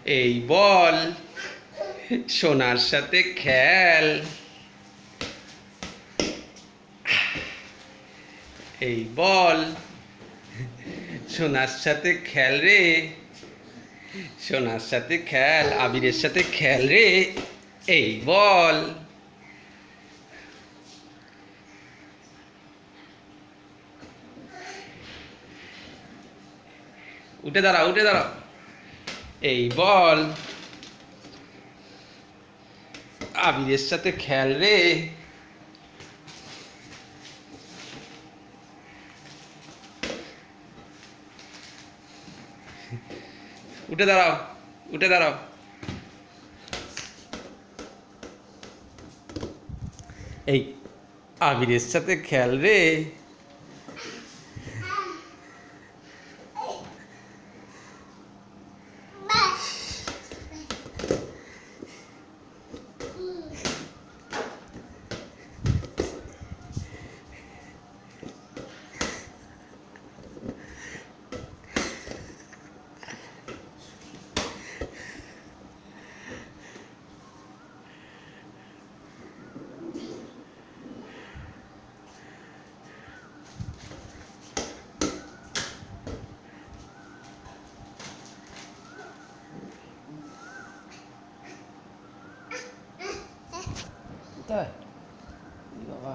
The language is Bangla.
এই বল সোনার সাথে খেল। এই বল সোনার সাথে খেল রে, সোনার সাথে খেল, আবিরের সাথে খেল রে। এই বল। উঠে দাঁড়াও, উঠে দাঁড়াও। এই বল আবিরের সাথে খেল রে। উঠে দাঁড়াও, উঠে দাঁড়াও। এই আবিরের সাথে খেল রে। তাই বাবা।